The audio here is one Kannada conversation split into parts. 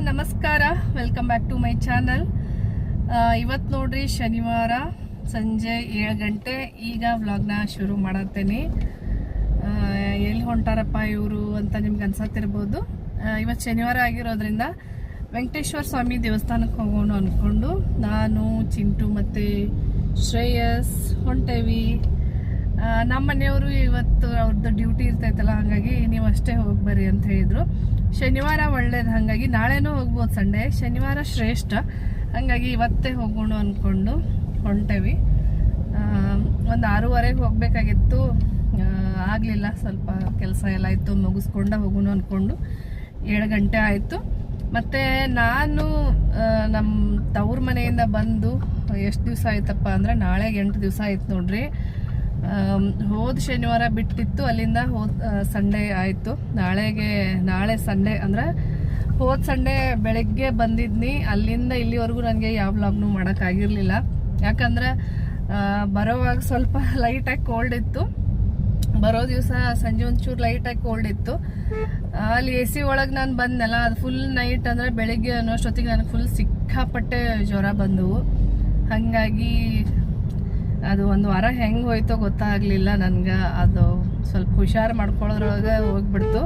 ನಮಸ್ಕಾರ, welcome back to my channel. ಇವತ್ತು ನೋಡ್ರಿ ಶನಿವಾರ ಸಂಜೆ 7 ಗಂಟೆ. ಈಗ ವ್ಲಾಗ್ನ ಶುರು ಮಾಡತ್ತೇನೆ. ಎಲ್ಲಿ ಹೊಂಟಾರಪ್ಪ ಇವರು ಅಂತ ನಿಮ್ಗೆ ಅನ್ಸತ್ತಿರ್ಬೋದು. ಇವತ್ತು ಶನಿವಾರ ಆಗಿರೋದ್ರಿಂದ ವೆಂಕಟೇಶ್ವರ ಸ್ವಾಮಿ ದೇವಸ್ಥಾನಕ್ಕೆ ಹೋಗೋಣ ಅಂದ್ಕೊಂಡು ನಾನು, ಚಿಂಟು ಮತ್ತು ಶ್ರೇಯಸ್ ಹೊಂಟೇವಿ. ನಮ್ಮ ಮನೆಯವರು ಇವತ್ತು ಅವ್ರದ್ದು ಡ್ಯೂಟಿ ಇರ್ತೈತಲ್ಲ, ಹಾಗಾಗಿ ನೀವು ಅಷ್ಟೇ ಹೋಗಿ ಬರ್ರಿ ಅಂತ ಹೇಳಿದರು. ಶನಿವಾರ ಒಳ್ಳೇದು, ಹಾಗಾಗಿ ನಾಳೆನೂ ಹೋಗ್ಬೋದು. ಸಂಡೇ ಶನಿವಾರ ಶ್ರೇಷ್ಠ, ಹಾಗಾಗಿ ಇವತ್ತೇ ಹೋಗೋಣ ಅಂದ್ಕೊಂಡು ಹೊಂಟೇವಿ. ಒಂದು 6:15 ಹೋಗಬೇಕಾಗಿತ್ತು, ಆಗಲಿಲ್ಲ. ಸ್ವಲ್ಪ ಕೆಲಸ ಎಲ್ಲ ಇತ್ತು, ಮುಗಿಸ್ಕೊಂಡು ಹೋಗೋಣ ಅಂದ್ಕೊಂಡು 7 ಗಂಟೆ ಆಯಿತು. ಮತ್ತು ನಾನು ನಮ್ಮ ತವ್ರ ಮನೆಯಿಂದ ಬಂದು ಎಷ್ಟು ದಿವಸ ಆಯ್ತಪ್ಪ ಅಂದರೆ ನಾಳೆಗೆ 8 ದಿವಸ ಆಯ್ತು ನೋಡ್ರಿ. ಹೋದ ಶನಿವಾರ ಬಿಟ್ಟಿತ್ತು, ಅಲ್ಲಿಂದ ಸಂಡೇ ಆಯಿತು. ನಾಳೆ ಸಂಡೇ ಅಂದರೆ ಹೋದ ಸಂಡೇ ಬೆಳಗ್ಗೆ ಬಂದಿದ್ನಿ. ಅಲ್ಲಿಂದ ಇಲ್ಲಿವರೆಗೂ ನನಗೆ ಯಾವ ವ್ಲಾಗ್ನೂ ಮಾಡೋಕ್ಕಾಗಿರಲಿಲ್ಲ. ಯಾಕಂದ್ರೆ ಬರೋವಾಗ ಸ್ವಲ್ಪ ಲೈಟಾಗಿ ಕೋಲ್ಡ್ ಇತ್ತು. ಬರೋ ದಿವಸ ಸಂಜೆ ಒಂಚೂರು ಲೈಟಾಗಿ ಕೋಲ್ಡ್ ಇತ್ತು. ಅಲ್ಲಿ ಎ ಸಿ ಒಳಗೆ ನಾನು ಬಂದೆಲ್ಲ, ಅದು ಫುಲ್ ನೈಟ್ ಅಂದರೆ ಬೆಳಿಗ್ಗೆ ಅನ್ನೋಷ್ಟೊತ್ತಿಗೆ ನನಗೆ ಫುಲ್ ಸಿಕ್ಕಾಪಟ್ಟೆ ಜ್ವರ ಬಂದವು. ಹಾಗಾಗಿ ಅದು 1 ವಾರ ಹೆಂಗೆ ಹೋಯ್ತೋ ಗೊತ್ತಾಗಲಿಲ್ಲ ನನಗೆ. ಅದು ಸ್ವಲ್ಪ ಹುಷಾರು ಮಾಡ್ಕೊಳ್ಳೋದ್ರೊಳಗೆ ಹೋಗ್ಬಿಡ್ತು.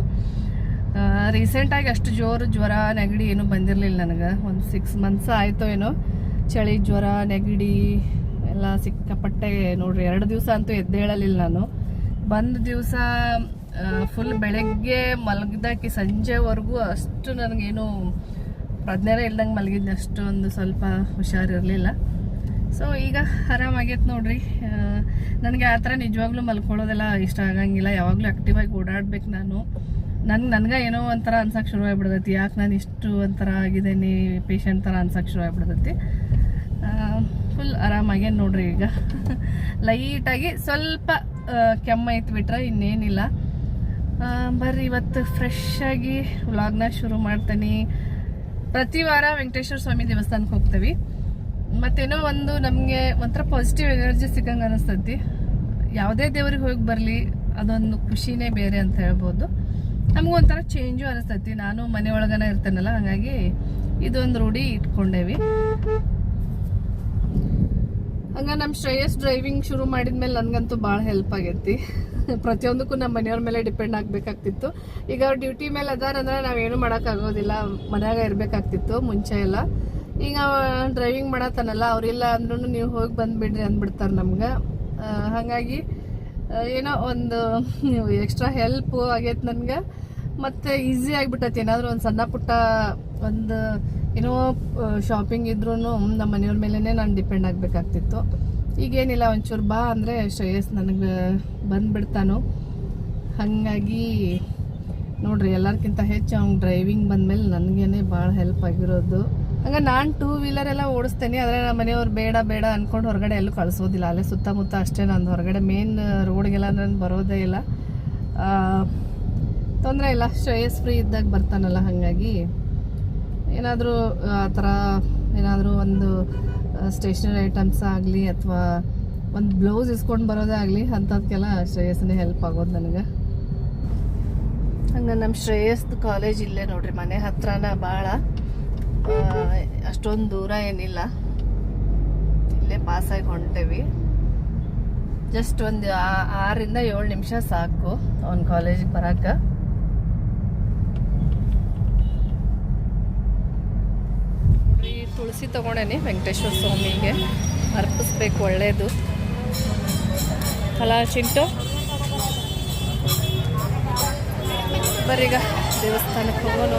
ರೀಸೆಂಟಾಗಿ ಅಷ್ಟು ಜೋರು ಜ್ವರ ನೆಗಡಿ ಏನೂ ಬಂದಿರಲಿಲ್ಲ ನನಗೆ. ಒಂದು 6 ಮಂತ್ಸ್ ಆಯಿತೋ ಏನೋ ಚಳಿ ಜ್ವರ ನೆಗಡಿ ಎಲ್ಲ ಸಿಕ್ಕಾಪಟ್ಟೆ ನೋಡ್ರಿ. 2 ದಿವಸ ಅಂತೂ ಎದ್ದೇಳಲಿಲ್ಲ ನಾನು. ಬಂದ ದಿವಸ ಫುಲ್ ಬೆಳಗ್ಗೆ ಮಲಗಿದಾಕಿ ಸಂಜೆವರೆಗೂ ಅಷ್ಟು ನನಗೇನು ಪ್ರಜ್ಞೆನೇ ಇಲ್ದಂಗೆ ಮಲಗಿದ್ದೆ. ಅಷ್ಟೊಂದು ಸ್ವಲ್ಪ ಹುಷಾರಿರಲಿಲ್ಲ. ಸೊ ಈಗ ಆರಾಮಾಗೈತೆ ನೋಡ್ರಿ. ನನಗೆ ಆ ಥರ ನಿಜವಾಗ್ಲೂ ಮಲ್ಕೊಳ್ಳೋದೆಲ್ಲ ಇಷ್ಟ ಆಗಂಗಿಲ್ಲ. ಯಾವಾಗಲೂ ಆ್ಯಕ್ಟಿವಾಗಿ ಓಡಾಡ್ಬೇಕು ನಾನು. ನನಗೆ ಏನೋ ಒಂಥರ ಅನ್ಸಕ್ಕೆ ಶುರು ಆಗ್ಬಿಡ್ತೈತಿ. ಯಾಕೆ ನಾನು ಇಷ್ಟು ಒಂಥರ ಆಗಿದ್ದೀನಿ, ಪೇಷಂಟ್ ಥರ ಅನ್ಸಕ್ಕೆ ಶುರು ಆಗ್ಬಿಡ್ತೈತಿ. ಫುಲ್ ಆರಾಮಾಗೇ ನೋಡ್ರಿ. ಈಗ ಲೈಟಾಗಿ ಸ್ವಲ್ಪ ಕೆಮ್ಮೈತು ಬಿಟ್ರೆ ಇನ್ನೇನಿಲ್ಲ. ಬರ್ರಿ ಇವತ್ತು ಫ್ರೆಶ್ ಆಗಿ ವ್ಲಾಗ್ನ ಶುರು ಮಾಡ್ತೀನಿ. ಪ್ರತಿ ವಾರ ವೆಂಕಟೇಶ್ವರ ಸ್ವಾಮಿ ದೇವಸ್ಥಾನಕ್ಕೆ ಹೋಗ್ತೀವಿ. ಮತ್ತೇನೋ ಒಂದು ನಮಗೆ ಒಂಥರ ಪಾಸಿಟಿವ್ ಎನರ್ಜಿ ಸಿಕ್ಕಂಗೆ ಅನಿಸ್ತೈತಿ. ಯಾವುದೇ ದೇವ್ರಿಗೆ ಹೋಗಿ ಬರಲಿ, ಅದೊಂದು ಖುಷಿನೇ ಬೇರೆ ಅಂತ ಹೇಳ್ಬೋದು. ನಮಗೊಂಥರ ಚೇಂಜು ಅನಿಸ್ತೈತಿ. ನಾನು ಮನೆ ಒಳಗನೆ ಇರ್ತೇನಲ್ಲ, ಹಾಗಾಗಿ ಇದೊಂದು ರೂಢಿ ಇಟ್ಕೊಂಡೇವಿ. ಹಂಗ ನಮ್ಮ ಶ್ರೇಯಸ್ ಡ್ರೈವಿಂಗ್ ಶುರು ಮಾಡಿದ್ಮೇಲೆ ನನಗಂತೂ ಭಾಳ ಹೆಲ್ಪ್ ಆಗೈತಿ. ಪ್ರತಿಯೊಂದಕ್ಕೂ ನಮ್ಮ ಮನೆಯವ್ರ ಮೇಲೆ ಡಿಪೆಂಡ್ ಆಗಬೇಕಾಗ್ತಿತ್ತು. ಈಗ ಅವ್ರು ಡ್ಯೂಟಿ ಮೇಲೆ ಅದಾರಂದ್ರೆ ನಾವೇನು ಮಾಡೋಕ್ಕಾಗೋದಿಲ್ಲ, ಮನ್ಯಾಗ ಇರಬೇಕಾಗ್ತಿತ್ತು ಮುಂಚೆ ಎಲ್ಲ. ಈಗ ಡ್ರೈವಿಂಗ್ ಮಾಡತ್ತಾನಲ್ಲ, ಅವರಿಲ್ಲ ಅಂದ್ರೂ ನೀವು ಹೋಗಿ ಬಂದುಬಿಡ್ರಿ ಅಂದ್ಬಿಡ್ತಾರೆ ನಮ್ಗೆ. ಹಾಗಾಗಿ ಏನೋ ಒಂದು ಎಕ್ಸ್ಟ್ರಾ ಹೆಲ್ಪು ಆಗೈತೆ ನನಗೆ. ಮತ್ತು ಈಸಿ ಆಗಿಬಿಟ್ಟೈತಿ. ಏನಾದರೂ ಒಂದು ಸಣ್ಣ ಪುಟ್ಟ ಒಂದು ಏನೋ ಶಾಪಿಂಗ್ ಇದ್ರೂ ನಮ್ಮ ಮನೆಯವ್ರ ಮೇಲೇ ನಾನು ಡಿಪೆಂಡ್ ಆಗಬೇಕಾಗ್ತಿತ್ತು. ಈಗೇನಿಲ್ಲ, ಒಂಚೂರು ಬಾ ಅಂದರೆ ಶ್ರೇಯಸ್ ನನಗೆ ಬಂದುಬಿಡ್ತಾನು. ಹಾಗಾಗಿ ನೋಡ್ರಿ, ಎಲ್ಲರಿಗಿಂತ ಹೆಚ್ಚು ಅವ್ನು ಡ್ರೈವಿಂಗ್ ಬಂದಮೇಲೆ ನನಗೇನೆ ಭಾಳ ಹೆಲ್ಪ್ ಆಗಿರೋದು. ಹಂಗೆ ನಾನು 2 ವೀಲರ್ ಎಲ್ಲ ಓಡಿಸ್ತೇನೆ. ಆದರೆ ನಮ್ಮ ಮನೆಯವ್ರು ಬೇಡ ಅಂದ್ಕೊಂಡು ಹೊರಗಡೆ ಎಲ್ಲೂ ಕಳಿಸೋದಿಲ್ಲ. ಅಲ್ಲೇ ಸುತ್ತಮುತ್ತ ಅಷ್ಟೇ. ನಂದು ಹೊರಗಡೆ ಮೇನ್ ರೋಡ್ಗೆಲ್ಲ ನಾನು ಬರೋದೇ ಇಲ್ಲ. ತೊಂದರೆ ಇಲ್ಲ, ಶ್ರೇಯಸ್ ಫ್ರೀ ಇದ್ದಾಗ ಬರ್ತಾನಲ್ಲ. ಹಾಗಾಗಿ ಏನಾದರೂ ಆ ಥರ ಏನಾದರೂ ಒಂದು ಸ್ಟೇಷನರಿ ಐಟಮ್ಸ್ ಆಗಲಿ ಅಥವಾ ಒಂದು ಬ್ಲೌಸ್ ಇಸ್ಕೊಂಡು ಬರೋದೇ ಆಗಲಿ, ಅಂಥದ್ಕೆಲ್ಲ ಶ್ರೇಯಸ್ನೇ ಹೆಲ್ಪ್ ಆಗೋದು ನನಗೆ. ಹಂಗೆ ನಮ್ಮ ಶ್ರೇಯಸ್ದು ಕಾಲೇಜ್ ಇಲ್ಲೇ ನೋಡ್ರಿ, ಮನೆ ಹತ್ರನ. ಭಾಳ ಅಷ್ಟೊಂದು ದೂರ ಏನಿಲ್ಲ, ಇಲ್ಲೇ ಪಾಸಾಗಿ ಹೊಂಟೇವಿ. ಜಸ್ಟ್ ಒಂದು 6 ರಿಂದ 7 ನಿಮಿಷ ಸಾಕು ಅವ್ನ ಕಾಲೇಜಿಗೆ ಬರೋಕ್ಕೆ. ತುಳಸಿ ತೊಗೊಂಡೇನಿ, ವೆಂಕಟೇಶ್ವರ ಸ್ವಾಮಿಗೆ ಅರ್ಪಿಸ್ಬೇಕು, ಒಳ್ಳೆಯದು ಅಲ್ಲ ಚಿಂಟು. ಬರೀಗ ದೇವಸ್ಥಾನಕ್ಕೆ ಹೋಗೋಣ.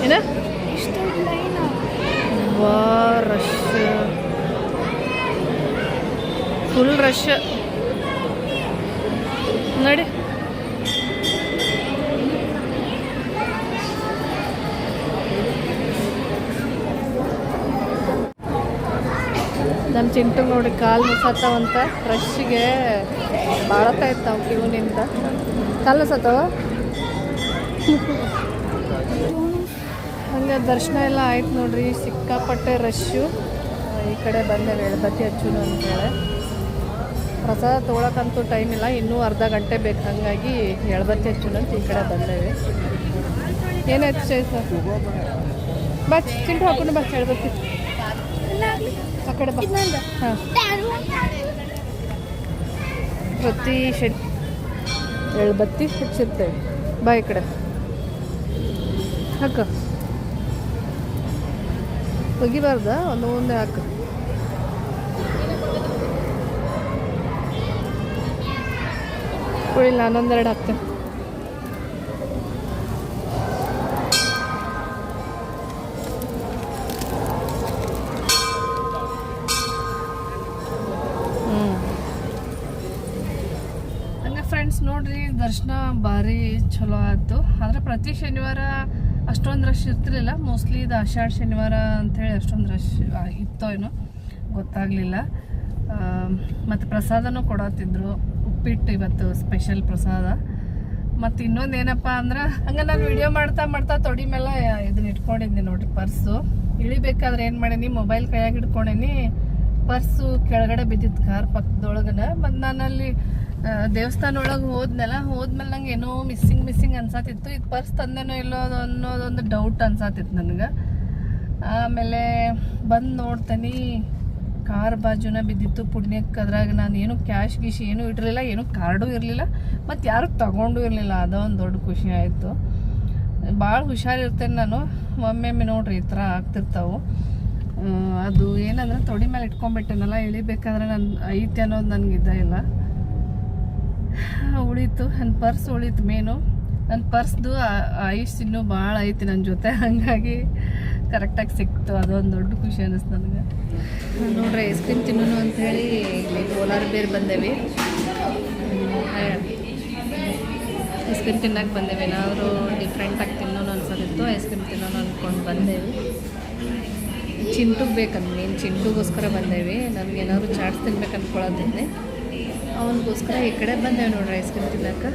ಏನ ವಾ ರಶ್, ಫುಲ್ ರಶ್ ನೋಡಿ. ನಮ್ಮ ಚಿಂಟು ನೋಡಿ ಕಾಲು ಮುಸತ್ತವಂತ. ರಶ್ಗೆ ಭಾಳತ್ತ ಇತ್ತು ನಾವು ಕ್ಯೂನಿಂದ. ಕಾಲು ಮುಸತ್ತವ. ಹಂಗೆ ದರ್ಶನ ಎಲ್ಲ ಆಯ್ತು ನೋಡ್ರಿ. ಸಿಕ್ಕಾಪಟ್ಟೆ ರಶ್ಶು. ಈ ಕಡೆ ಬಂದೇವೆ ಎಳಬತ್ತಿ ಹಚ್ಚುನು ಅಂತೇಳಿ. ಪ್ರಸಾದ ತೊಗೊಳಕ್ಕಂತೂ ಟೈಮ್ ಇಲ್ಲ, ಇನ್ನೂ ಅರ್ಧ ಗಂಟೆ ಬೇಕು. ಹಾಗಾಗಿ ಎಳಬತ್ತಿ ಹಚ್ಚುನು ಅಂತ ಈ ಕಡೆ ಬಂದೇವೆ. ಏನಾಯ್ತು ಶ್ರೇಯಸ್ ಬಾ ಚಿಂಟು ಹಾಕೊಂಡು ಬಾ ಹೇಳ್ಬತ್ತಿ ಆ ಕಡೆ ಬಾ ಹಾಂ ಪ್ರತಿ ಎಳ್ಬತ್ತಿ ಹಚ್ಚಿರ್ತೇವೆ ಬಾ ಈ ಕಡೆ ಹಾಕ ಒಗಿಬಾರ್ದ ಒಂದೇ ಹಾಕು ಕುಡಿಲ್ಲ ನಾನೊಂದೆರಡು ಹಾಕ್ತೇನೆ ಫ್ರೆಂಡ್ಸ್ ನೋಡ್ರಿ ದರ್ಶನ ಭಾರಿ ಚಲೋ ಆಯ್ತು. ಆದರೆ ಪ್ರತಿ ಶನಿವಾರ ಅಷ್ಟೊಂದು ರಶ್ ಇರ್ತಿರ್ಲಿಲ್ಲ. ಮೋಸ್ಟ್ಲಿ ಇದು ಆಷಾಢ ಶನಿವಾರ ಅಂಥೇಳಿ ಅಷ್ಟೊಂದು ರಶ್ ಇತ್ತೋ ಏನೋ ಗೊತ್ತಾಗಲಿಲ್ಲ. ಮತ್ತು ಪ್ರಸಾದನೂ ಕೊಡತ್ತಿದ್ರು, ಉಪ್ಪಿಟ್ಟು ಇವತ್ತು ಸ್ಪೆಷಲ್ ಪ್ರಸಾದ. ಮತ್ತು ಇನ್ನೊಂದು ಏನಪ್ಪ ಅಂದ್ರೆ ಹಂಗೆ ನಾನು ವಿಡಿಯೋ ಮಾಡ್ತಾ ತೊಡಿ ಮೇಲೆ ಇದನ್ನ ಇಟ್ಕೊಂಡಿದ್ದೆ ನೋಡ್ರಿ ಪರ್ಸು. ಇಳಿಬೇಕಾದ್ರೆ ಏನು ಮಾಡೀನಿ, ಮೊಬೈಲ್ ಕೈಯಾಗಿ ಹಿಡ್ಕೊಂಡೇನಿ, ಪರ್ಸು ಕೆಳಗಡೆ ಬಿದ್ದಿತ್ತು ಕಾರ್ ಪಕ್ಕದೊಳಗನ. ಮತ್ತು ನಾನಲ್ಲಿ ದೇವಸ್ಥಾನ ಒಳಗೆ ಹೋದ್ಮೇಲೆ ನಂಗೆ ಏನೋ ಮಿಸ್ಸಿಂಗ್ ಅನ್ಸಾತಿತ್ತು. ಇದು ಪರ್ಸ್ ತಂದೇನೋ ಇಲ್ಲೋ ಅನ್ನೋದೊಂದು ಡೌಟ್ ಅನ್ಸಾತಿತ್ತು ನನಗೆ. ಆಮೇಲೆ ಬಂದು ನೋಡ್ತೀನಿ ಕಾರ್ ಬಾಜುನ ಬಿದ್ದಿತ್ತು ಪುಣ್ಯಕ್ಕೆ. ಅದ್ರಾಗ ನಾನು ಏನು ಕ್ಯಾಶ್ ಗೀಶ್ ಏನೂ ಇಟ್ಟಿರಲಿಲ್ಲ, ಏನೂ ಕಾರ್ಡು ಇರಲಿಲ್ಲ, ಮತ್ತು ಯಾರು ತಗೊಂಡು ಇರಲಿಲ್ಲ. ಅದೊಂದು ದೊಡ್ಡ ಖುಷಿ ಆಯಿತು. ಭಾಳ ಹುಷಾರಿರ್ತೇನೆ ನಾನು. ಒಮ್ಮೊಮ್ಮೆ ನೋಡ್ರಿ ಈ ಥರ ಆಗ್ತಿರ್ತಾವೆ. ಅದು ಏನಂದ್ರೆ ತೊಡಿ ಮೇಲೆ ಇಟ್ಕೊಂಡ್ಬಿಟ್ಟೆನಲ್ಲ, ಇಳಿಬೇಕಾದ್ರೆ ನಾನು ಐತೆ ಅನ್ನೋದು ನನಗೆ ಇಲ್ಲ. ಉಳೀತು ನನ್ನ ಪರ್ಸ್ ಉಳೀತು. ಮೇನು ನನ್ನ ಪರ್ಸ್ದು ಐಸ್ ಇನ್ನೂ ಭಾಳ ಐತಿ ನನ್ನ ಜೊತೆ, ಹಾಗಾಗಿ ಕರೆಕ್ಟಾಗಿ ಸಿಕ್ತು. ಅದೊಂದು ದೊಡ್ಡ ಖುಷಿ ಅನ್ನಿಸ್ತು ನನಗೆ. ನೋಡ್ರಿ ಐಸ್ ಕ್ರೀಮ್ ತಿನ್ನೋನು ಅಂಥೇಳಿ ಇಲ್ಲಿ ಕೋಲಾರ ಬೇರೆ ಬಂದೇವಿ. ಐಸ್ ಕ್ರೀಮ್ ತಿನ್ನಕ್ಕೆ ಬಂದೇವಿ. ಏನಾದರೂ ಡಿಫ್ರೆಂಟಾಗಿ ತಿನ್ನೋನು ಅನ್ಸೋದಿತ್ತು, ಐಸ್ ಕ್ರೀಮ್ ತಿನ್ನೋನು ಅಂದ್ಕೊಂಡು ಬಂದೇವಿ. ಚಿಂಟುಗೆ ಬೇಕಂದು ಮೇನ್ ಚಿಂಟುಗೋಸ್ಕರ ಬಂದೇವಿ. ನನಗೇನಾದ್ರು ಚಾಟ್ಸ್ ತಿನ್ಬೇಕು ಅಂದ್ಕೊಳ್ಳೋದಿದ್ದೆ, ಅವನಿಗೋಸ್ಕರ ಈ ಕಡೆ ಬಂದೇವೆ ನೋಡ್ರಿ ಐಸ್ ಕ್ರೀಮ್ ತಿನ್ನಕ್ಕೆ.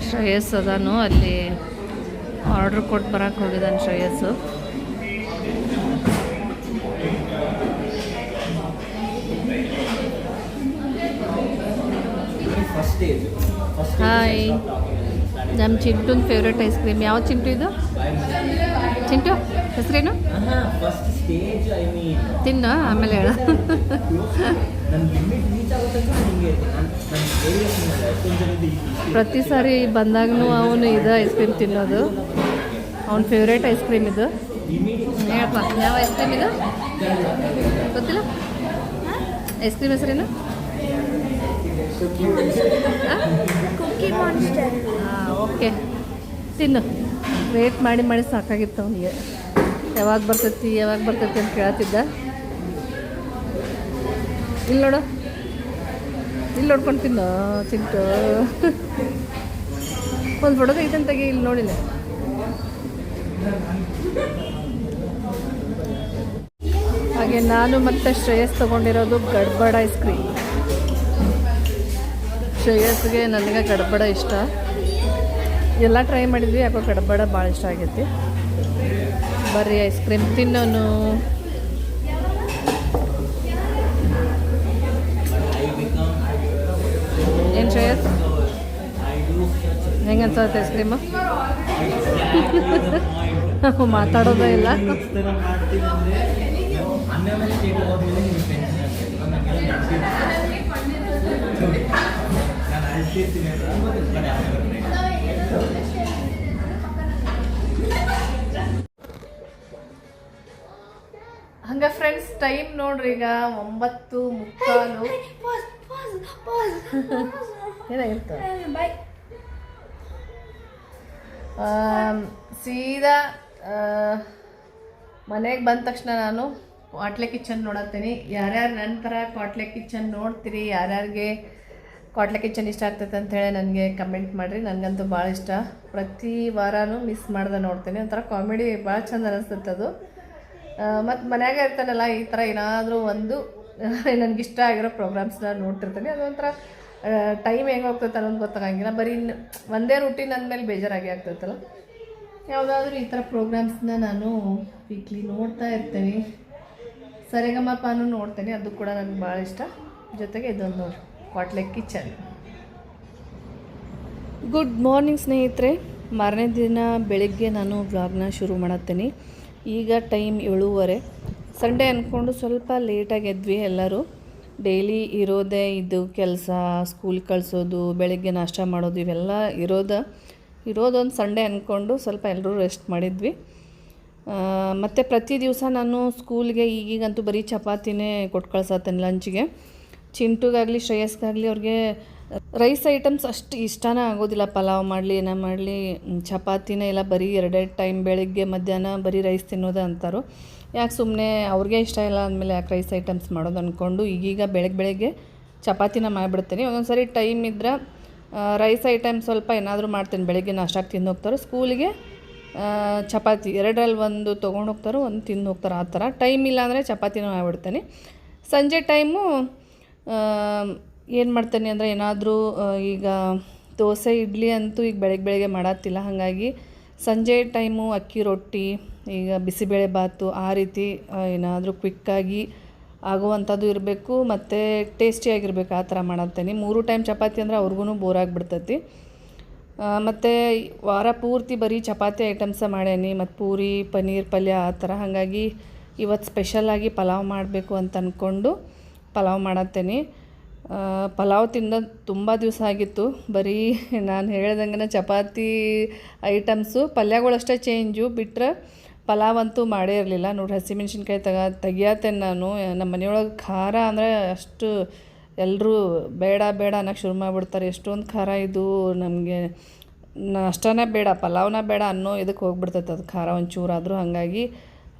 ಶ್ರೇಯಸ್ ಅದಾನು ಅಲ್ಲಿ ಆರ್ಡ್ರ್ ಕೊಟ್ಟು ಬರೋಕ್ಕೆ ಹೋಗಿದ್ದಾನೆ ಶ್ರೇಯಸ್ಸು. ಹಾಯ್, ನಮ್ಮ ಚಿಂಟುನ ಫೇವ್ರೇಟ್ ಐಸ್ ಕ್ರೀಮ್. ಯಾವ ಚಿಂಟು ಇದು? ಚಿಂಟು ಹೆಸರೇನು? ತಿನ್ನು ಆಮೇಲೆ ಹೇಳ. ಪ್ರತಿ ಸಾರಿ ಬಂದಾಗೂ ಅವನು ಇದು ಐಸ್ ಕ್ರೀಮ್ ತಿನ್ನೋದು. ಅವನ ಫೇವ್ರೇಟ್ ಐಸ್ ಕ್ರೀಮ್ ಇದು. ಹೇಳಪ್ಪ, ಯಾವ ಐಸ್ ಕ್ರೀಮ್ ಇದು? ಗೊತ್ತಿಲ್ಲ. ಐಸ್ ಕ್ರೀಮ್ ಹೆಸರೇನು? ಓಕೆ, ತಿನ್ನು. ವೇಟ್ ಮಾಡಿ ಸಾಕಾಗಿತ್ತು ಅವನಿಗೆ. ಯಾವಾಗ ಬರ್ತೈತಿ ಅಂತ ಕೇಳ್ತಿದ್ದ. ಇಲ್ಲಿ ನೋಡು, ಇಲ್ಲಿ ನೋಡ್ಕೊಂಡು ತಿನ್ನು ಚಿಂಟು. ಒಂದು ಹುಡುಗ ಇದನ್ನು ತೆಗಿ, ಇಲ್ಲಿ ನೋಡಿಲ್ಲ. ಹಾಗೆ ನಾನು ಮತ್ತು ಶ್ರೇಯಸ್ ತೊಗೊಂಡಿರೋದು ಗಡ್ಬಡ ಐಸ್ ಕ್ರೀಮ್. ಶ್ರೇಯಸ್ಗೆ ನನಗೆ ಗಡ್ಬಡ ಇಷ್ಟ. ಎಲ್ಲ ಟ್ರೈ ಮಾಡಿದ್ವಿ, ಯಾಕೋ ಗಡ್ಬಡ ಭಾಳ ಇಷ್ಟ ಆಗೈತಿ. ಬರ್ರಿ ಐಸ್ ಕ್ರೀಮ್ ತಿನ್ನೋನು. ಏನು ಶ್ರೇಯಸ್, ಹೆಂಗೆ ಅನ್ಸತ್ತೆ ಐಸ್ ಕ್ರೀಮು? ಮಾತಾಡೋದೇ ಇಲ್ಲ. ಹಂಗ ಫ್ರೆಂಡ್ಸ್, ಟೈಮ್ ನೋಡ್ರಿ ಈಗ 9:45. ಏನಾಗಿರ್ತ ಸೀದಾ ಮನೆಗೆ ಬಂದ ತಕ್ಷಣ ನಾನು ಕ್ವಾಟ್ಲೆ ಕಿಚನ್ ನೋಡತ್ತೀನಿ. ಯಾರ್ಯಾರು ನನ್ನ ಥರ ಕ್ವಾಟ್ಲೆ ಕಿಚನ್ ನೋಡ್ತೀರಿ, ಯಾರ್ಯಾರಿಗೆ ಕ್ವಾಟ್ಲೆ ಕಿಚನ್ ಇಷ್ಟ ಆಗ್ತೈತೆ ಅಂಥೇಳಿ ನನಗೆ ಕಮೆಂಟ್ ಮಾಡಿರಿ. ನನಗಂತೂ ಭಾಳ ಇಷ್ಟ. ಪ್ರತಿ ವಾರನೂ ಮಿಸ್ ಮಾಡ್ದೆ ನೋಡ್ತೀನಿ. ಒಂಥರ ಕಾಮಿಡಿ ಭಾಳ ಚಂದ ಅನ್ನಿಸ್ತೈತೆ ಅದು. ಮತ್ತು ಮನ್ಯಾಗ ಇರ್ತಾನಲ್ಲ, ಈ ಥರ ಏನಾದರೂ ಒಂದು ನನಗಿಷ್ಟ ಆಗಿರೋ ಪ್ರೋಗ್ರಾಮ್ಸ್ನ ನೋಡ್ತಿರ್ತೀನಿ. ಅದೊಂಥರ ಟೈಮ್ ಹೆಂಗೆ ಹೋಗ್ತೈತೆ ಅನ್ನೋದು ಗೊತ್ತಾಗಂಗಿಲ್ಲ. ಬರೀ ಒಂದೇ ರೂಟೀನ್ ಅಂದಮೇಲೆ ಬೇಜಾರಾಗಿ ಆಗ್ತೈತಲ್ಲ. ಯಾವುದಾದ್ರೂ ಈ ಥರ ಪ್ರೋಗ್ರಾಮ್ಸ್ನ ನಾನು ವೀಕ್ಲಿ ನೋಡ್ತಾ ಇರ್ತೀನಿ. ಸರಿಗಮಪನೂ ನೋಡ್ತೀನಿ, ಅದು ಕೂಡ ನನಗೆ ಭಾಳ ಇಷ್ಟ. ಜೊತೆಗೆ ಇದೊಂದು ನೋಡಿ ಕ್ವಾಟ್ಲೆ ಕಿಚನ್. ಗುಡ್ ಮಾರ್ನಿಂಗ್ ಸ್ನೇಹಿತರೆ. ಮಾರನೇ ದಿನ ಬೆಳಗ್ಗೆ ನಾನು ವ್ಲಾಗ್ನ ಶುರು ಮಾಡತ್ತೇನೆ. ಈಗ ಟೈಮ್ 7:30. ಸಂಡೇ ಅಂದ್ಕೊಂಡು ಸ್ವಲ್ಪ ಲೇಟಾಗಿ ಎದ್ವಿ ಎಲ್ಲರೂ. ಡೈಲಿ ಇರೋದೇ ಇದು ಕೆಲಸ, ಸ್ಕೂಲ್ ಕಳಿಸೋದು, ಬೆಳಗ್ಗೆ ನಾಷ್ಟ ಮಾಡೋದು ಇವೆಲ್ಲ ಇರೋದೊಂದು ಸಂಡೇ ಅಂದ್ಕೊಂಡು ಸ್ವಲ್ಪ ಎಲ್ಲರೂ ರೆಸ್ಟ್ ಮಾಡಿದ್ವಿ. ಮತ್ತು ಪ್ರತಿ ದಿವಸ ನಾನು ಸ್ಕೂಲ್ಗೆ ಈಗಂತೂ ಬರೀ ಚಪಾತಿನೇ ಕೊಟ್ಟು ಕಳ್ಸತ್ತೇನೆ ಲಂಚ್ಗೆ. ಚಿಂಟುಗಾಗಲಿ ಶ್ರೇಯಸ್ಗಾಗಲಿ ಅವ್ರಿಗೆ ರೈಸ್ ಐಟಮ್ಸ್ ಅಷ್ಟು ಇಷ್ಟನೇ ಆಗೋದಿಲ್ಲ. ಪಲಾವ್ ಮಾಡಲಿ ಏನ ಮಾಡಲಿ ಚಪಾತಿನೇ ಇಲ್ಲ, ಬರೀ 2 ಟೈಮ್ ಬೆಳಗ್ಗೆ ಮಧ್ಯಾಹ್ನ ಬರೀ ರೈಸ್ ತಿನ್ನೋದು ಅಂತಾರೋ. ಯಾಕೆ ಸುಮ್ಮನೆ ಅವ್ರಿಗೆ ಇಷ್ಟ ಇಲ್ಲ ಅಂದಮೇಲೆ ಯಾಕೆ ರೈಸ್ ಐಟಮ್ಸ್ ಮಾಡೋದು ಅಂದ್ಕೊಂಡು ಈಗೀಗ ಬೆಳಗ್ಗೆ ಚಪಾತಿನ ಮಾಡಿಬಿಡ್ತೀನಿ. ಒಂದೊಂದು ಸರಿ ಟೈಮ್ ಇದ್ರೆ ರೈಸ್ ಐಟಮ್ ಸ್ವಲ್ಪ ಏನಾದರೂ ಮಾಡ್ತೀನಿ. ಬೆಳಗ್ಗೆ ನಾಷ್ಟಾಗಿ ತಿಂದು ಹೋಗ್ತಾರೆ, ಸ್ಕೂಲಿಗೆ ಚಪಾತಿ 2ರಲ್ಲಿ 1 ತೊಗೊಂಡು ಹೋಗ್ತಾರೋ 1 ತಿಂದು ಹೋಗ್ತಾರೆ. ಆ ಥರ ಟೈಮ್ ಇಲ್ಲ ಅಂದರೆ ಚಪಾತಿನ ಮಾಡಿಬಿಡ್ತೀನಿ. ಸಂಜೆ ಟೈಮು ಏನು ಮಾಡ್ತೀನಿ ಅಂದರೆ ಏನಾದರೂ ಈಗ ದೋಸೆ ಇಡ್ಲಿ ಅಂತೂ ಈಗ ಬೆಳಗ್ಗೆ ಮಾಡತ್ತಿಲ್ಲ. ಹಾಗಾಗಿ ಸಂಜೆ ಟೈಮು ಅಕ್ಕಿ ರೊಟ್ಟಿ, ಈಗ ಬಿಸಿಬೇಳೆ ಬಾತು ಆ ರೀತಿ ಏನಾದರೂ ಕ್ವಿಕ್ಕಾಗಿ ಆಗುವಂಥದ್ದು ಇರಬೇಕು ಮತ್ತು ಟೇಸ್ಟಿಯಾಗಿರ್ಬೇಕು. ಆ ಥರ ಮಾಡತ್ತೇನೆ. 3 ಟೈಮ್ ಚಪಾತಿ ಅಂದರೆ ಅವ್ರಿಗೂ ಬೋರ್ ಆಗಿಬಿಡ್ತೈತಿ. ಮತ್ತು ವಾರ ಪೂರ್ತಿ ಬರೀ ಚಪಾತಿ ಐಟಮ್ಸ ಮಾಡೇನಿ, ಮತ್ತು ಪೂರಿ ಪನ್ನೀರ್ ಪಲ್ಯ ಆ ಥರ. ಹಾಗಾಗಿ ಇವತ್ತು ಸ್ಪೆಷಲಾಗಿ ಪಲಾವ್ ಮಾಡಬೇಕು ಅಂತ ಅಂದ್ಕೊಂಡು ಪಲಾವ್ ಮಾಡತ್ತೇನೆ. ಪಲಾವ್ ತಿಂದ ತುಂಬ ದಿವಸ ಆಗಿತ್ತು. ಬರೀ ನಾನು ಹೇಳ್ದಂಗೆ ಚಪಾತಿ ಐಟಮ್ಸು ಪಲ್ಯಗಳಷ್ಟೇ ಚೇಂಜು, ಬಿಟ್ಟರೆ ಪಲಾವ್ ಅಂತೂ ಮಾಡೇ ಇರಲಿಲ್ಲ. ನೋಡಿ ಹಸಿಮೆಣ್ಸಿನ್ಕಾಯಿ ತೆಗಿಯತ್ತೇನೆ ನಾನು. ನಮ್ಮ ಮನೆಯೊಳಗೆ ಖಾರ ಅಂದರೆ ಅಷ್ಟು ಎಲ್ಲರೂ ಬೇಡ ಅನ್ನೋಕ್ಕೆ ಶುರು ಮಾಡಿಬಿಡ್ತಾರೆ. ಎಷ್ಟೊಂದು ಖಾರ ಇದು, ನಮಗೆ ಅಷ್ಟೇ ಬೇಡ, ಪಲಾವ್ನ ಬೇಡ ಅನ್ನೋ ಇದಕ್ಕೆ ಹೋಗ್ಬಿಡ್ತೈತೆ ಅದು ಖಾರ ಒಂಚೂರಾದರೂ. ಹಾಗಾಗಿ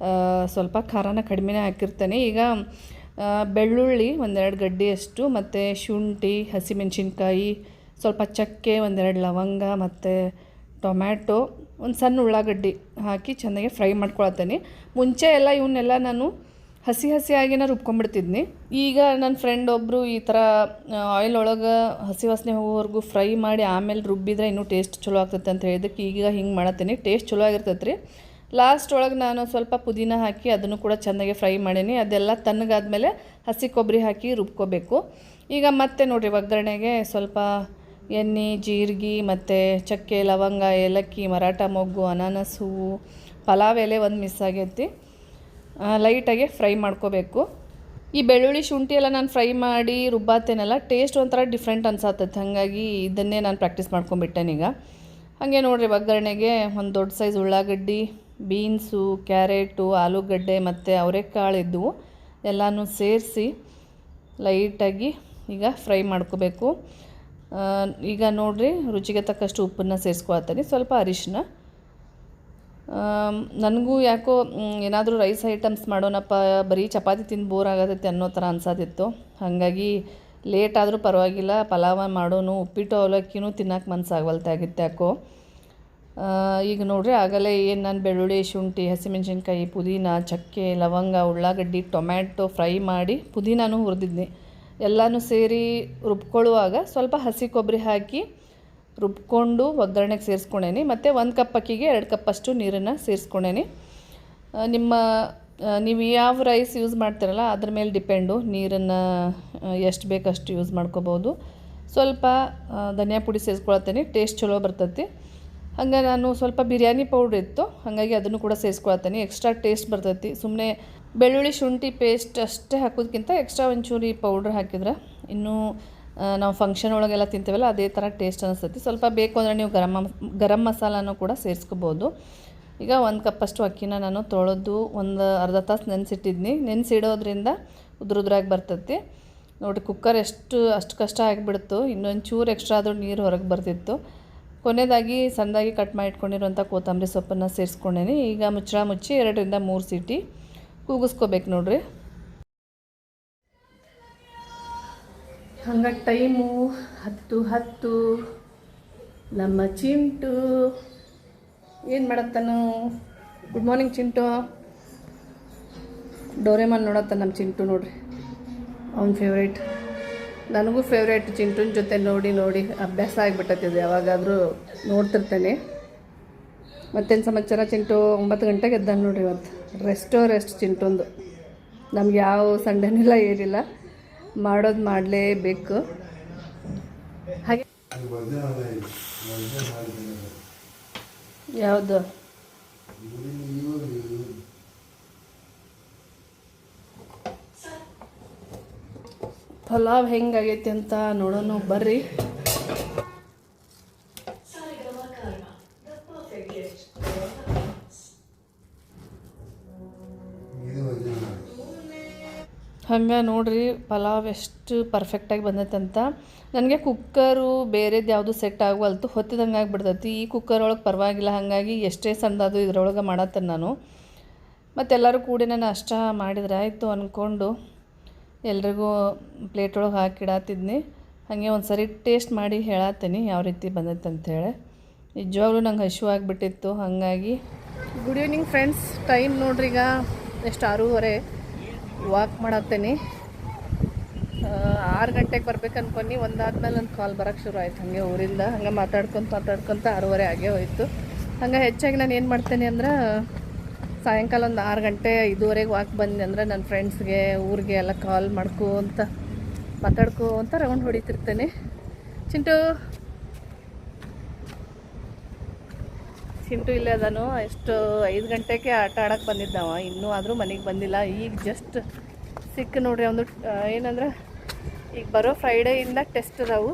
ಸ್ವಲ್ಪ ಖಾರನ ಕಡಿಮೆನೇ ಹಾಕಿರ್ತೇನೆ. ಈಗ ಬೆಳ್ಳುಳ್ಳಿ 1-2 ಗಡ್ಡೆಯಷ್ಟು, ಮತ್ತು ಶುಂಠಿ, ಹಸಿಮೆಣ್ಸಿನ್ಕಾಯಿ, ಸ್ವಲ್ಪ ಚಕ್ಕೆ, 1-2 ಲವಂಗ, ಮತ್ತು ಟೊಮ್ಯಾಟೊ, ಒಂದು ಸಣ್ಣ ಉಳ್ಳಾಗಡ್ಡಿ ಹಾಕಿ ಚೆನ್ನಾಗಿ ಫ್ರೈ ಮಾಡ್ಕೊಳತ್ತೇನೆ. ಮುಂಚೆ ಎಲ್ಲ ಇವನ್ನೆಲ್ಲ ನಾನು ಹಸಿಯಾಗಿನ ರುಬ್ಕೊಂಡ್ಬಿಡ್ತಿದ್ನಿ. ಈಗ ನನ್ನ ಫ್ರೆಂಡ್ ಒಬ್ಬರು ಈ ಥರ ಆಯಿಲ್ ಒಳಗೆ ಹಸಿ ವಾಸನೆ ಹೋಗೋವರೆಗೂ ಫ್ರೈ ಮಾಡಿ ಆಮೇಲೆ ರುಬ್ಬಿದ್ರೆ ಇನ್ನೂ ಟೇಸ್ಟ್ ಚಲೋ ಆಗ್ತೈತೆ ಅಂತ ಹೇಳಿದಕ್ಕೆ ಈಗ ಹಿಂಗೆ ಮಾಡತ್ತೀನಿ. ಟೇಸ್ಟ್ ಚಲೋ ಆಗಿರ್ತೈತೆ ರೀ. ಲಾಸ್ಟ್ ಒಳಗೆ ನಾನು ಸ್ವಲ್ಪ ಪುದೀನ ಹಾಕಿ ಅದನ್ನು ಕೂಡ ಚೆನ್ನಾಗಿ ಫ್ರೈ ಮಾಡೀನಿ. ಅದೆಲ್ಲ ತಣ್ಣಗಾದ್ಮೇಲೆ ಹಸಿ ಕೊಬ್ಬರಿ ಹಾಕಿ ರುಬ್ಕೋಬೇಕು. ಈಗ ಮತ್ತೆ ನೋಡಿರಿ ಒಗ್ಗರಣೆಗೆ ಸ್ವಲ್ಪ ಎಣ್ಣೆ, ಜೀರಿಗೆ, ಮತ್ತು ಚಕ್ಕೆ, ಲವಂಗ, ಏಲಕ್ಕಿ, ಮರಾಠ ಮೊಗ್ಗು, ಅನಾನಸ್ ಹೂವು, ಪಲಾವ್ ಎಲೆ ಒಂದು ಮಿಸ್ ಆಗೈತಿ, ಲೈಟಾಗಿ ಫ್ರೈ ಮಾಡ್ಕೋಬೇಕು. ಈ ಬೆಳ್ಳುಳ್ಳಿ ಶುಂಠಿ ಎಲ್ಲ ನಾನು ಫ್ರೈ ಮಾಡಿ ರುಬ್ಬಾತೇನಲ್ಲ, ಟೇಸ್ಟ್ ಒಂಥರ ಡಿಫ್ರೆಂಟ್ ಅನ್ಸತ್ತೈತೆ. ಹಾಗಾಗಿ ಇದನ್ನೇ ನಾನು ಪ್ರಾಕ್ಟೀಸ್ ಮಾಡ್ಕೊಂಬಿಟ್ಟೆನೀಗ. ಹಾಗೆ ನೋಡಿರಿ ಒಗ್ಗರಣೆಗೆ ಒಂದು ದೊಡ್ಡ ಸೈಜ್ ಉಳ್ಳಾಗಡ್ಡಿ, ಬೀನ್ಸು, ಕ್ಯಾರೆಟು, ಆಲೂಗಡ್ಡೆ ಮತ್ತು ಅವರೆಕಾಳು ಇದ್ದವು ಎಲ್ಲನೂ ಸೇರಿಸಿ ಲೈಟಾಗಿ ಈಗ ಫ್ರೈ ಮಾಡ್ಕೋಬೇಕು. ಈಗ ನೋಡಿರಿ ರುಚಿಗೆ ತಕ್ಕಷ್ಟು ಉಪ್ಪನ್ನು ಸೇರಿಸ್ಕೊಳ್ತೀನಿ, ಸ್ವಲ್ಪ ಅರಿಶಿನ. ನನಗೂ ಯಾಕೋ ಏನಾದರೂ ರೈಸ್ ಐಟಮ್ಸ್ ಮಾಡೋಣಪ್ಪ, ಬರೀ ಚಪಾತಿ ತಿಂದು ಬೋರ್ ಆಗತೈತಿ ಅನ್ನೋ ಥರ ಅನ್ಸೋದಿತ್ತು. ಹಾಗಾಗಿ ಲೇಟ್ ಆದರೂ ಪರವಾಗಿಲ್ಲ ಪಲಾವ ಮಾಡೋನು, ಉಪ್ಪಿಟ್ಟು ಅವಲಕ್ಕಿನೂ ತಿನ್ನೋಕೆ ಮನಸ್ಸಾಗವಲ್ತಾಗಿತ್ತು ಯಾಕೋ. ಈಗ ನೋಡಿರಿ ಆಗಲೇ ಏನು ನಾನು ಬೆಳ್ಳುಳ್ಳಿ, ಶುಂಠಿ, ಹಸಿಮೆಣ್ಸಿನ್ಕಾಯಿ, ಪುದೀನ, ಚಕ್ಕೆ, ಲವಂಗ, ಉಳ್ಳಾಗಡ್ಡಿ, ಟೊಮ್ಯಾಟೊ ಫ್ರೈ ಮಾಡಿ ಪುದೀನೂ ಹುರಿದಿದ್ನಿ. ಎಲ್ಲನೂ ಸೇರಿ ರುಬ್ಕೊಳ್ಳುವಾಗ ಸ್ವಲ್ಪ ಹಸಿ ಕೊಬ್ಬರಿ ಹಾಕಿ ರುಬ್ಕೊಂಡು ಒಗ್ಗರಣೆಗೆ ಸೇರಿಸ್ಕೊಂಡೇನಿ. ಮತ್ತು 1 ಕಪ್ ಅಕ್ಕಿಗೆ 2 ಕಪ್ಪಷ್ಟು ನೀರನ್ನು ಸೇರಿಸ್ಕೊಂಡೇನಿ. ನೀವು ಯಾವ ರೈಸ್ ಯೂಸ್ ಮಾಡ್ತೀರಲ್ಲ ಅದ್ರ ಮೇಲೆ ಡಿಪೆಂಡು, ನೀರನ್ನು ಎಷ್ಟು ಬೇಕಷ್ಟು ಯೂಸ್ ಮಾಡ್ಕೋಬೋದು. ಸ್ವಲ್ಪ ಧನಿಯಾ ಪುಡಿ ಸೇರಿಸ್ಕೊಳತ್ತೇನೆ, ಟೇಸ್ಟ್ ಚಲೋ ಬರ್ತೈತಿ. ಹಂಗೆ ನಾನು ಸ್ವಲ್ಪ ಬಿರಿಯಾನಿ ಪೌಡ್ರ್ ಇತ್ತು, ಹಾಗಾಗಿ ಅದನ್ನು ಕೂಡ ಸೇರಿಸ್ಕೊಳತ್ತೇನೆ. ಎಕ್ಸ್ಟ್ರಾ ಟೇಸ್ಟ್ ಬರ್ತೈತಿ. ಸುಮ್ಮನೆ ಬೆಳ್ಳುಳ್ಳಿ ಶುಂಠಿ ಪೇಸ್ಟ್ ಅಷ್ಟೇ ಹಾಕೋದಕ್ಕಿಂತ ಎಕ್ಸ್ಟ್ರಾ ಒಂಚೂರು ಈ ಪೌಡ್ರ್ ಹಾಕಿದ್ರೆ ಇನ್ನೂ ನಾವು ಫಂಕ್ಷನ್ ಒಳಗೆಲ್ಲ ತಿಂತೀವಲ್ಲ ಅದೇ ಥರ ಟೇಸ್ಟ್ ಅನಿಸ್ತೈತಿ. ಸ್ವಲ್ಪ ಬೇಕು ಅಂದರೆ ನೀವು ಗರಂ ಮಸಾಲಾನು ಕೂಡ ಸೇರಿಸ್ಕೋಬೋದು. ಈಗ 1 ಕಪ್ಪಷ್ಟು ಅಕ್ಕಿನ ನಾನು ತೊಳೆದು ಒಂದು ಅರ್ಧ ತಾಸು ನೆನೆಸಿಟ್ಟಿದ್ನಿ. ನೆನೆಸಿಡೋದ್ರಿಂದ ಉದ್ರಾಗಿ ಬರ್ತೈತಿ. ನೋಡಿ ಕುಕ್ಕರ್ ಅಷ್ಟು ಕಷ್ಟ ಆಗಿಬಿಡ್ತು. ಇನ್ನೊಂದು ಚೂರು ಎಕ್ಸ್ಟ್ರಾ ಆದರೂ ನೀರು ಹೊರಗೆ ಬರ್ತಿತ್ತು. ಕೊನೆಯದಾಗಿ ಸಣ್ಣದಾಗಿ ಕಟ್ ಮಾಡಿ ಇಟ್ಕೊಂಡಿರುವಂಥ ಕೊತ್ತಂಬರಿ ಸೊಪ್ಪನ್ನು ಸೇರಿಸ್ಕೊಂಡೇನಿ. ಈಗ ಮುಚ್ಚಳ ಮುಚ್ಚಿ 2-3 ಸೀಟಿ ಕೂಗಿಸ್ಕೋಬೇಕು ನೋಡ್ರಿ. ಹಂಗೆ ಟೈಮು 10:10. ನಮ್ಮ ಚಿಂಟು ಏನು ಮಾಡತ್ತಾನು? Good morning Chintu. ಡೋರೆಮಾನ್ ನೋಡತ್ತ ನಮ್ಮ ಚಿಂಟು ನೋಡ್ರಿ, ಅವ್ನ ಫೇವ್ರೇಟ್. ನನಗೂ ಫೇವ್ರೇಟ್ ಚಿಂಟುನ ಜೊತೆ ನೋಡಿ ಅಭ್ಯಾಸ ಆಗಿಬಿಟ್ಟತ್ತಿದೆ. ಯಾವಾಗಾದರೂ ನೋಡ್ತಿರ್ತೇನೆ. ಮತ್ತೇನು ಸಮಾಚಾರ? ಚಿಂಟು 9 ಗಂಟೆಗೆ ಎದ್ದಾನೆ ನೋಡ್ರಿ ಇವತ್ತು. ರೆಸ್ಟ್ ಚಿಂಟುಂದು. ನಮ್ಗೆ ಯಾವ ಸಂಡೇನಿಲ್ಲ ಏನಿಲ್ಲ, ಮಾಡೋದು ಮಾಡಲೇಬೇಕು. ಹಾಗೆ ಯಾವುದು ಪಲಾವ್ ಹೆಂಗಾಗೈತಿ ಅಂತ ನೋಡೋಣ ಬರ್ರಿ. ಹಂಗೆ ನೋಡ್ರಿ ಪಲಾವ್ ಎಷ್ಟು ಪರ್ಫೆಕ್ಟಾಗಿ ಬಂದೈತೆ ಅಂತ. ನನಗೆ ಕುಕ್ಕರು ಬೇರೆದು ಯಾವುದು ಸೆಟ್ ಆಗವಲ್ತು, ಹೊತ್ತಿದಂಗೆ ಆಗಿಬಿಡ್ತೈತಿ. ಈ ಕುಕ್ಕರ್ ಒಳಗೆ ಪರವಾಗಿಲ್ಲ, ಹಾಗಾಗಿ ಎಷ್ಟೇ ಸಣ್ಣದು ಇದ್ರೊಳಗೆ ಮಾಡತ್ತೇನೆ ನಾನು. ಮತ್ತೆಲ್ಲರೂ ಕೂಡಿ ನಾನು ಅಷ್ಟ ಮಾಡಿದ್ರೆ ಆಯಿತು ಅಂದ್ಕೊಂಡು ಎಲ್ರಿಗೂ ಪ್ಲೇಟ್ ಒಳಗೆ ಹಾಕಿಡತ್ತಿದ್ನಿ. ಹಾಗೆ ಒಂದು ಸರಿ ಟೇಸ್ಟ್ ಮಾಡಿ ಹೇಳತ್ತೀನಿ ಯಾವ ರೀತಿ ಬಂದೈತೆ ಅಂಥೇಳಿ. ನಿಜವಾಗ್ಲೂ ನಂಗೆ ಹಸಿವು ಆಗಿಬಿಟ್ಟಿತ್ತು. ಹಾಗಾಗಿ ಗುಡ್ ಈವ್ನಿಂಗ್ ಫ್ರೆಂಡ್ಸ್. ಟೈಮ್ ನೋಡ್ರಿ ಈಗ ಎಷ್ಟು 6:30. ವಾಕ್ ಮಾಡತ್ತೇನೆ. 6 ಗಂಟೆಗೆ ಬರ್ಬೇಕು ಅನ್ಕೊಂಡು ಒಂದಾದ್ಮೇಲೆ ಒಂದು ಕಾಲ್ ಬರೋಕ್ಕೆ ಶುರು ಆಯ್ತು. ಹಾಗೆ ಊರಿಂದ ಹಂಗೆ ಮಾತಾಡ್ಕೊತ 6:30 ಆಗೇ ಹೋಯ್ತು. ಹಂಗೆ ಹೆಚ್ಚಾಗಿ ನಾನು ಏನು ಮಾಡ್ತೇನೆ ಅಂದ್ರೆ ಸಾಯಂಕಾಲ ಒಂದು 6 ಗಂಟೆ 5:30 ವಾಕ್ ಬಂದೆ ಅಂದರೆ ನನ್ನ ಫ್ರೆಂಡ್ಸ್ಗೆ ಊರಿಗೆ ಎಲ್ಲ ಕಾಲ್ ಮಾಡ್ಕೋಂತ ಮಾತಾಡ್ಕೋಂತ ರೌಂಡ್ ಹೊಡಿತಿರ್ತೇನೆ. ಚಿಂಟು ಇಲ್ಲೇ ಅದನು. ಎಷ್ಟು 5 ಗಂಟೆಗೆ ಆಟ ಆಡೋಕ್ಕೆ ಬಂದಿದ್ದಾವ, ಇನ್ನೂ ಆದರೂ ಮನೆಗೆ ಬಂದಿಲ್ಲ. ಈಗ ಜಸ್ಟ್ ಸಿಕ್ಕ ನೋಡ್ರಿ ಒಂದು ಏನಂದ್ರೆ ಈಗ ಬರೋ ಫ್ರೈಡೆಯಿಂದ ಟೆಸ್ಟ್ ಅದಾವು,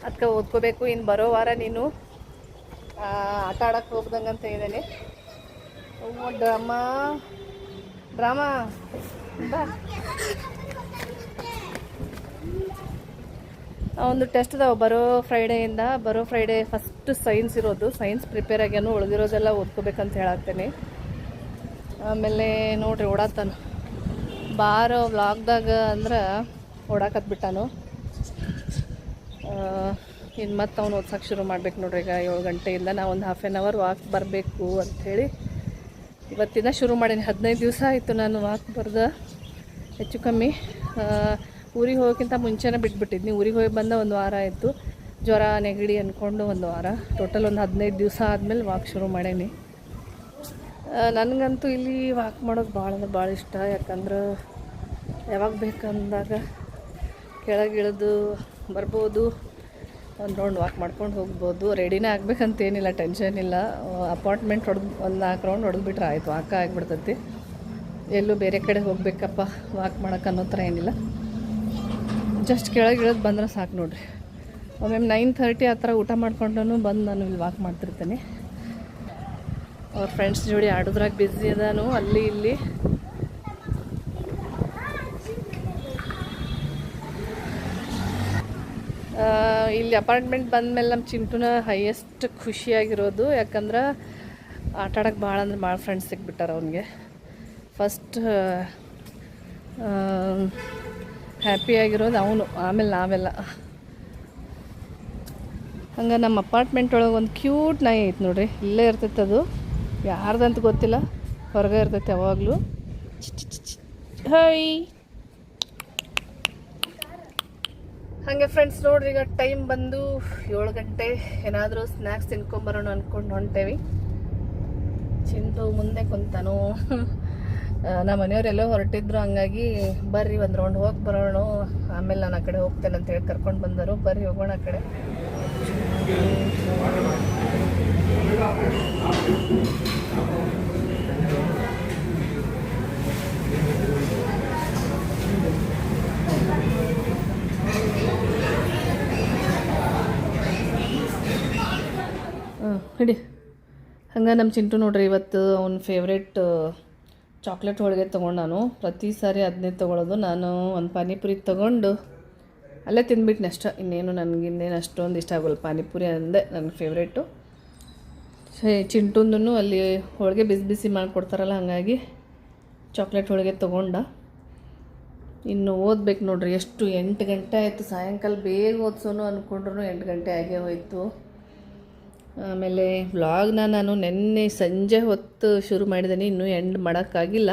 ಅದಕ್ಕೆ ಓದ್ಕೋಬೇಕು. ಇನ್ನು ಬರೋ ವಾರ ನೀನು ಆಟ ಆಡೋಕ್ಕೆ ಹೋಗ್ದಂಗೆ ಅಂತ ಇದ್ದೇನೆ. ಡ್ರಾಮಾ ಬಾ, ಒಂದು ಟೆಸ್ಟ್ ಅದಾವೆ ಬರೋ ಫ್ರೈಡೆ ಫಸ್ಟ್ ಸೈನ್ಸ್ ಇರೋದು. ಸೈನ್ಸ್ ಪ್ರಿಪೇರ್ ಆಗ್ಯಾನು, ಉಳಿದಿರೋದೆಲ್ಲ ಓದ್ಕೋಬೇಕಂತ ಹೇಳತ್ತೇನೆ. ಆಮೇಲೆ ನೋಡ್ರಿ ಓಡಾತಾನು ಬಾರೋ ವ್ಲಾಗ್ದಾಗ ಅಂದ್ರೆ ಓಡಾಕತ್ಬಿಟ್ಟಾನು. ಇನ್ನು ಮತ್ತೆ ಅವ್ನು ಓದ್ಸೋಕೆ ಶುರು ಮಾಡ್ಬೇಕು ನೋಡ್ರಿ. ಈಗ 7 ಗಂಟೆಯಿಂದ ನಾವು ಒಂದು ಹಾಫ್ ಆನ್ ಅವರ್ ವಾಕ್ ಬರಬೇಕು ಅಂಥೇಳಿ ಇವತ್ತಿನ ಶುರು ಮಾಡೀನಿ. 15 ದಿವಸ ಆಯಿತು ನಾನು ವಾಕ್ ಬರ್ದೆ ಹೆಚ್ಚು ಕಮ್ಮಿ. ಊರಿಗೆ ಹೋಗೋಕ್ಕಿಂತ ಮುಂಚೆನೇ ಬಿಟ್ಬಿಟ್ಟಿದ್ನಿ. ಊರಿಗೆ ಹೋಗಿ ಬಂದ 1 ವಾರ ಆಯಿತು. ಜ್ವರ ನೆಗಡಿ ಅಂದ್ಕೊಂಡು 1 ವಾರ, ಟೋಟಲ್ ಒಂದು 15 ದಿವಸ ಆದಮೇಲೆ ವಾಕ್ ಶುರು ಮಾಡೇನಿ. ನನಗಂತೂ ಇಲ್ಲಿ ವಾಕ್ ಮಾಡೋದು ಭಾಳ ಅಂದ್ರೆ ಭಾಳ ಇಷ್ಟ. ಯಾಕಂದ್ರೆ ಯಾವಾಗ ಬೇಕಂದಾಗ ಕೆಳಗಿಳಿದು ಬರ್ಬೋದು, ಒಂದು ರೌಂಡ್ ವಾಕ್ ಮಾಡ್ಕೊಂಡು ಹೋಗ್ಬೋದು. ರೆಡಿನೇ ಆಗ್ಬೇಕಂತೇನಿಲ್ಲ, ಟೆನ್ಷನ್ ಇಲ್ಲ. ಅಪಾರ್ಟ್ಮೆಂಟ್ ಹೊಡೆದು ಒಂದು 4 ರೌಂಡ್ ಹೊಡೆದ್ಬಿಟ್ರೆ ಆಯಿತು, ವಾಕ ಆಗಿಬಿಡ್ತೈತಿ. ಎಲ್ಲೂ ಬೇರೆ ಕಡೆ ಹೋಗಬೇಕಪ್ಪ ವಾಕ್ ಮಾಡೋಕೆ ಅನ್ನೋ ಥರ ಏನಿಲ್ಲ. ಜಸ್ಟ್ ಕೆಳಗಿಳಿದು ಬಂದ್ರೆ ಸಾಕು ನೋಡ್ರಿ. ಒಮ್ಮೆ 9:30 ಆ ಥರ ಊಟ ಮಾಡ್ಕೊಂಡು ಬಂದು ನಾನು ಇಲ್ಲಿ ವಾಕ್ ಮಾಡ್ತಿರ್ತೇನೆ. ಅವ್ರ ಫ್ರೆಂಡ್ಸ್ ಜೋಡಿ ಆಡೋದ್ರಾಗ ಬ್ಯುಸಿ ಅದಾನು ಅಲ್ಲಿ ಇಲ್ಲಿ. ಇಲ್ಲಿ ಅಪಾರ್ಟ್ಮೆಂಟ್ ಬಂದಮೇಲೆ ನಮ್ಮ ಚಿಂಟುನ ಹೈಯೆಸ್ಟ್ ಖುಷಿಯಾಗಿರೋದು. ಯಾಕಂದ್ರೆ ಆಟ ಆಡೋಕ್ಕೆ ಭಾಳ ಅಂದ್ರೆ ಭಾಳ ಫ್ರೆಂಡ್ಸ್ ಸಿಕ್ಬಿಟ್ಟಾರ ಅವನಿಗೆ. ಫಸ್ಟ್ ಹ್ಯಾಪಿಯಾಗಿರೋದು ಅವನು, ಆಮೇಲೆ ನಾವೆಲ್ಲ. ಹಂಗೆ ನಮ್ಮ ಅಪಾರ್ಟ್ಮೆಂಟ್ ಒಳಗೆ ಒಂದು ಕ್ಯೂಟ್ ನಾಯಿ ಐತೆ ನೋಡ್ರಿ. ಇಲ್ಲೇ ಇರ್ತೈತೆ ಅದು, ಯಾರ್ದಂತ ಗೊತ್ತಿಲ್ಲ, ಹೊರಗೆ ಇರ್ತೈತೆ ಯಾವಾಗಲೂ. ಹೈ ಹಾಗೆ ಫ್ರೆಂಡ್ಸ್ ನೋಡ್ರಿ, ಈಗ ಟೈಮ್ ಬಂದು 7 ಗಂಟೆ. ಏನಾದರೂ ಸ್ನ್ಯಾಕ್ಸ್ ತಿನ್ಕೊಂಬರೋಣ ಅಂದ್ಕೊಂಡು ಹೊಂಟೇವಿ. ಚಿಂಟು ಮುಂದೆ ಕುಂತಾನು. ನಮ್ಮ ಮನೆಯವರೆಲ್ಲೋ ಹೊರಟಿದ್ರು, ಹಂಗಾಗಿ ಬರ್ರಿ ಒಂದು ರೌಂಡ್ ಹೋಗಿ ಬರೋಣ, ಆಮೇಲೆ ನಾನು ಆ ಕಡೆ ಹೋಗ್ತೇನೆ ಅಂತೇಳಿ ಕರ್ಕೊಂಡು ಬಂದರು. ಬರ್ರಿ ಹೋಗೋಣ ಆ ಕಡೆ. ಹಿಡಿ. ಹಂಗೆ ನಮ್ಮ ಚಿಂಟು ನೋಡ್ರಿ, ಇವತ್ತು ಅವ್ನ ಫೇವ್ರೇಟ್ ಚಾಕ್ಲೇಟ್ ಹೋಳಿಗೆ ತೊಗೊಂಡು ನಾನು ಪ್ರತಿ ಸಾರಿ ಅದನ್ನೇ ತೊಗೊಳೋದು. ನಾನು ಒಂದು ಪಾನಿಪುರಿ ತೊಗೊಂಡು ಅಲ್ಲೇ ತಿಂದ್ಬಿಟ್ಟು ಅಷ್ಟ. ಇನ್ನೇನು ನನಗಿನ್ನೇನು ಅಷ್ಟೊಂದು ಇಷ್ಟ ಆಗೋಲ್ಲ. ಪಾನಿಪುರಿ ಅಂದೆ ನನ್ನ ಫೇವ್ರೇಟು. ಚಿಂಟುಂದೂ ಅಲ್ಲಿ ಹೋಳಿಗೆ ಬಿಸಿ ಬಿಸಿ ಮಾಡಿಕೊಡ್ತಾರಲ್ಲ, ಹಾಗಾಗಿ ಚಾಕ್ಲೇಟ್ ಹೋಳಿಗೆ ತೊಗೊಂಡ. ಇನ್ನು ಓದ್ಬೇಕು ನೋಡ್ರಿ. ಎಷ್ಟು 8 ಗಂಟೆ ಆಯಿತು. ಸಾಯಂಕಾಲ ಬೇಗ ಓದ್ಸೋನು ಅಂದ್ಕೊಂಡ್ರು 8 ಗಂಟೆ ಆಗೇ ಹೋಯಿತು. ಆಮೇಲೆ ವ್ಲಾಗ್ನ ನಾನು ನೆನ್ನೆ ಸಂಜೆ ಹೊತ್ತು ಶುರು ಮಾಡಿದ್ದೀನಿ, ಇನ್ನೂ ಎಂಡ್ ಮಾಡೋಕ್ಕಾಗಿಲ್ಲ.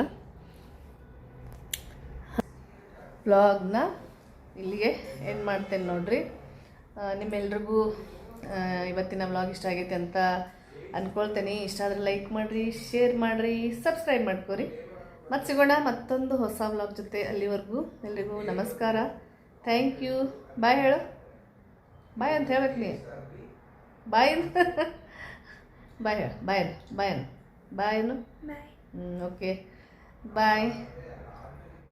ವ್ಲಾಗ್ನ ಇಲ್ಲಿಗೆ ಎಂಡ್ ಮಾಡ್ತೇನೆ ನೋಡ್ರಿ. ನಿಮ್ಮೆಲ್ರಿಗೂ ಇವತ್ತಿನ ವ್ಲಾಗ್ ಇಷ್ಟ ಆಗೈತೆ ಅಂತ ಅಂದ್ಕೊಳ್ತೇನೆ. ಇಷ್ಟ ಆದರೆ ಲೈಕ್ ಮಾಡಿರಿ, ಶೇರ್ ಮಾಡಿರಿ, ಸಬ್ಸ್ಕ್ರೈಬ್ ಮಾಡ್ಕೊರಿ. ಮತ್ತೆ ಸಿಗೋಣ ಮತ್ತೊಂದು ಹೊಸ ವ್ಲಾಗ್ ಜೊತೆ. ಅಲ್ಲಿವರೆಗೂ ಎಲ್ರಿಗೂ ನಮಸ್ಕಾರ, ಥ್ಯಾಂಕ್ ಯು. ಬಾಯ್ ಹೇಳು. ಬಾಯ್ ಅಂತ ಹೇಳ್ಬೇಕು ನೀ. ಬಾಯ್ ಬಾಯ್ ಓಕೆ ಬಾಯ್.